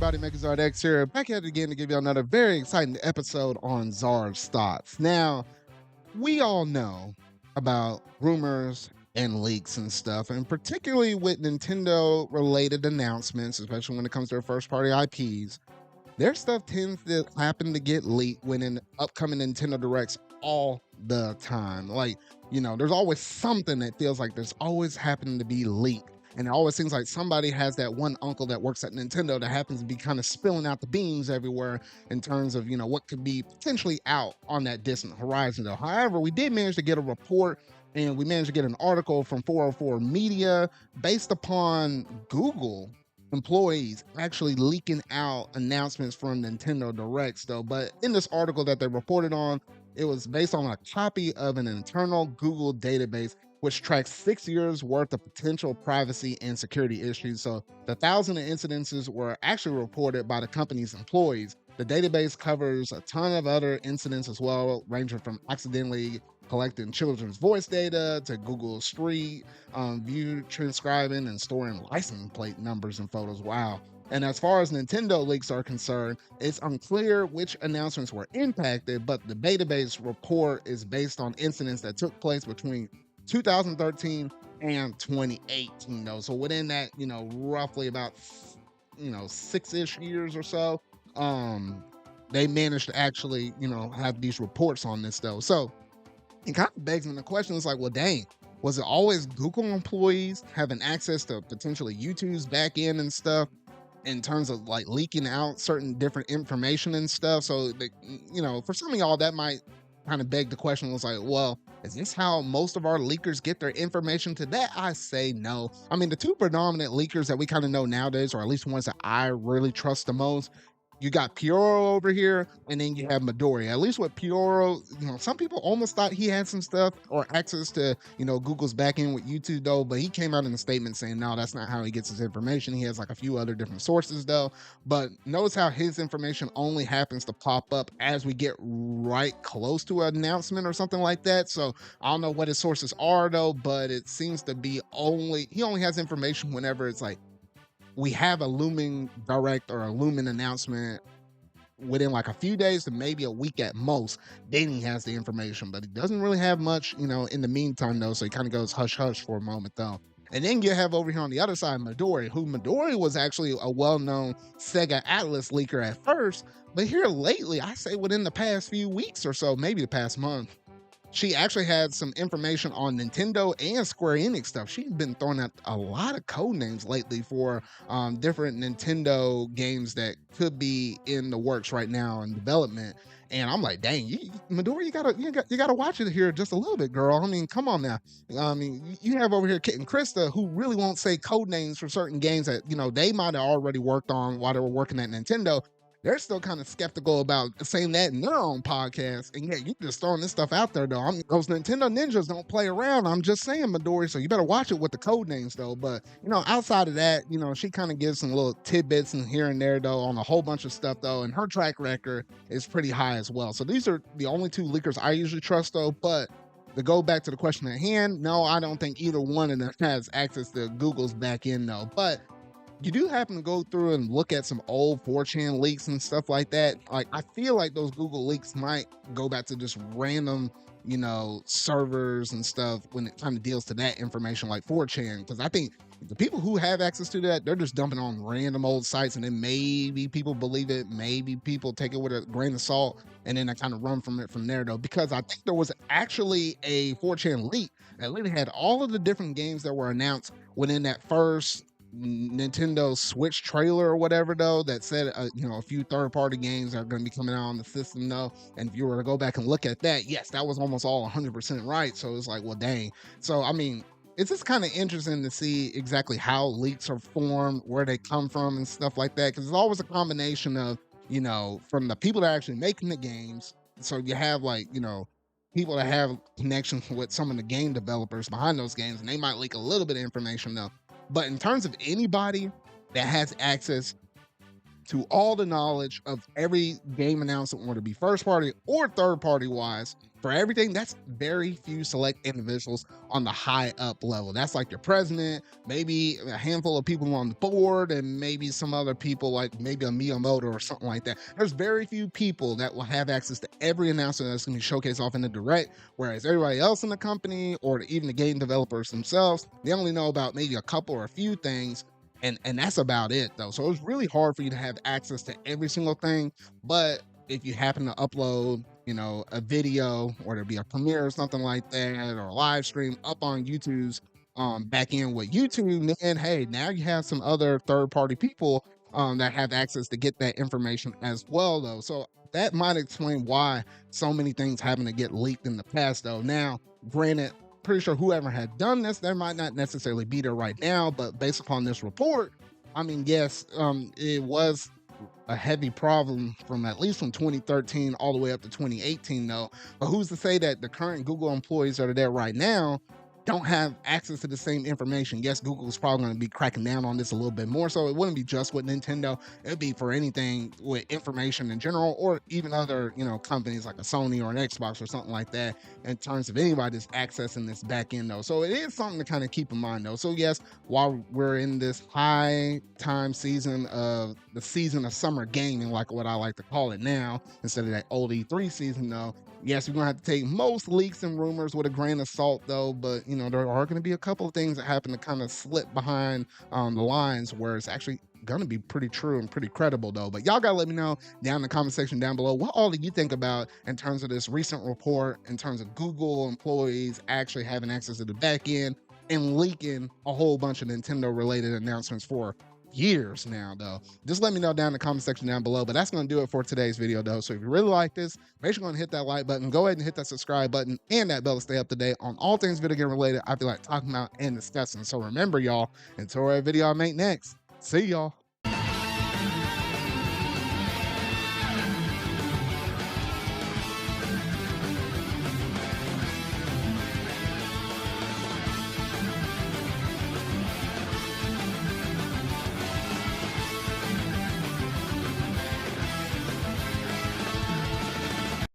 everybody? Megazard X here, back at it again to give you another very exciting episode on Zard's Thoughts. Now, we all know about rumors and leaks and stuff, and particularly with Nintendo related announcements, especially when it comes to their first party IPs, their stuff tends to happen to get leaked when in upcoming Nintendo Directs all the time. There's always something that feels like there's always happening to be leaked. And it always seems like somebody has that one uncle that works at Nintendo that happens to be kind of spilling out the beans everywhere in terms of, what could be potentially out on that distant horizon, though. However, we did manage to get a report and we managed to get an article from 404 Media based upon Google employees actually leaking out announcements from Nintendo Directs, though. But in this article that they reported on, it was based on a copy of an internal Google database which tracks 6 years worth of potential privacy and security issues. So the thousand of incidences were actually reported by the company's employees. The database covers a ton of other incidents as well, ranging from accidentally collecting children's voice data to Google Street View transcribing and storing license plate numbers and photos. Wow. And as far as Nintendo leaks are concerned, it's unclear which announcements were impacted, but the database report is based on incidents that took place between 2013 and 2018, though. So within that, roughly about, 6-ish years or so, they managed to actually, have these reports on this, though. So it kind of begs me the question is like, well, dang, was it always Google employees having access to potentially YouTube's back end and stuff in terms of like leaking out certain different information and stuff? So, for some of y'all, that might kind of beg the question was like, well, is this how most of our leakers get their information? To that, I say no. I mean, the two predominant leakers that we kind of know nowadays, or at least ones that I really trust the most, you got Pioro over here, and then you have Midori. At least with Pioro, some people almost thought he had some stuff or access to, Google's backend with YouTube, though. But he came out in a statement saying, no, that's not how he gets his information. He has like a few other different sources, though. But notice how his information only happens to pop up as we get right close to an announcement or something like that. So I don't know what his sources are, though, but it seems to be he only has information whenever it's like, we have a looming direct or a looming announcement within like a few days to maybe a week at most, then he has the information. But he doesn't really have much, in the meantime, though. So he kind of goes hush hush for a moment, though. And then you have over here on the other side, Midori was actually a well-known Sega Atlas leaker at first. But here lately, I say within the past few weeks or so, maybe the past month, she actually had some information on Nintendo and Square Enix stuff. She's been throwing out a lot of code names lately for different Nintendo games that could be in the works right now in development. And I'm like, dang, Midori, you gotta watch it here just a little bit, girl. I mean, come on now. I mean, you have over here Kit and Krista, who really won't say code names for certain games that they might have already worked on while they were working at Nintendo. They're still kind of skeptical about saying that in their own podcast. And yeah, you just throwing this stuff out there, though. Those Nintendo ninjas don't play around. I'm just saying, Midori, so you better watch it with the code names, though. But, outside of that, she kind of gives some little tidbits and here and there, though, on a whole bunch of stuff, though. And her track record is pretty high as well. So these are the only two leakers I usually trust, though. But to go back to the question at hand, no, I don't think either one of them has access to Google's back end, though. But you do happen to go through and look at some old 4chan leaks and stuff like that. Like, I feel like those Google leaks might go back to just random, servers and stuff when it kind of deals to that information like 4chan. Because I think the people who have access to that, they're just dumping on random old sites, and then maybe people believe it, maybe people take it with a grain of salt, and then I kind of run from it from there, though. Because I think there was actually a 4chan leak that literally had all of the different games that were announced within that first Nintendo Switch trailer or whatever, though, that said a few third-party games are going to be coming out on the system, though. And if you were to go back and look at that, yes, that was almost all 100% right. So it's like, well, dang. So I mean, it's just kind of interesting to see exactly how leaks are formed, where they come from, and stuff like that, because it's always a combination of from the people that are actually making the games. So you have people that have connections with some of the game developers behind those games, and they might leak a little bit of information, though. But in terms of anybody that has access to all the knowledge of every game announcement, whether it be first party or third party wise, for everything, that's very few select individuals on the high up level. That's like your president, maybe a handful of people on the board, and maybe some other people like maybe a Miyamoto or something like that. There's very few people that will have access to every announcement that's going to be showcased off in the direct, whereas everybody else in the company or even the game developers themselves, they only know about maybe a couple or a few things. And that's about it though. So it's really hard for you to have access to every single thing. But if you happen to upload, a video or there be a premiere or something like that, or a live stream up on YouTube's back end with YouTube, then hey, now you have some other third party people that have access to get that information as well, though. So that might explain why so many things having to get leaked in the past, though. Now, granted, pretty sure whoever had done this, there might not necessarily be there right now, but based upon this report, I mean, yes, it was a heavy problem from at least from 2013 all the way up to 2018, though. But who's to say that the current Google employees that are there right now don't have access to the same information? Yes, Google is probably going to be cracking down on this a little bit more. So it wouldn't be just with Nintendo. It'd be for anything with information in general, or even other, companies like a Sony or an Xbox or something like that, in terms of anybody that's accessing this back end, though. So it is something to kind of keep in mind, though. So yes, while we're in this high time season of the season of summer gaming, like what I like to call it now, instead of that old E3 season, though, yes, we're gonna have to take most leaks and rumors with a grain of salt, though. But there are gonna be a couple of things that happen to kind of slip behind the lines where it's actually gonna be pretty true and pretty credible, though. But y'all gotta let me know down in the comment section down below what all do you think about in terms of this recent report, in terms of Google employees actually having access to the back end and leaking a whole bunch of Nintendo related announcements for years now, though. Just let me know down in the comment section down below. But that's going to do it for today's video, though. So if you really like this, make sure you go and hit that like button, go ahead and hit that subscribe button and that bell to stay up to date on all things video game related I feel like talking about and discussing. So remember, y'all, until our video I make next, see y'all.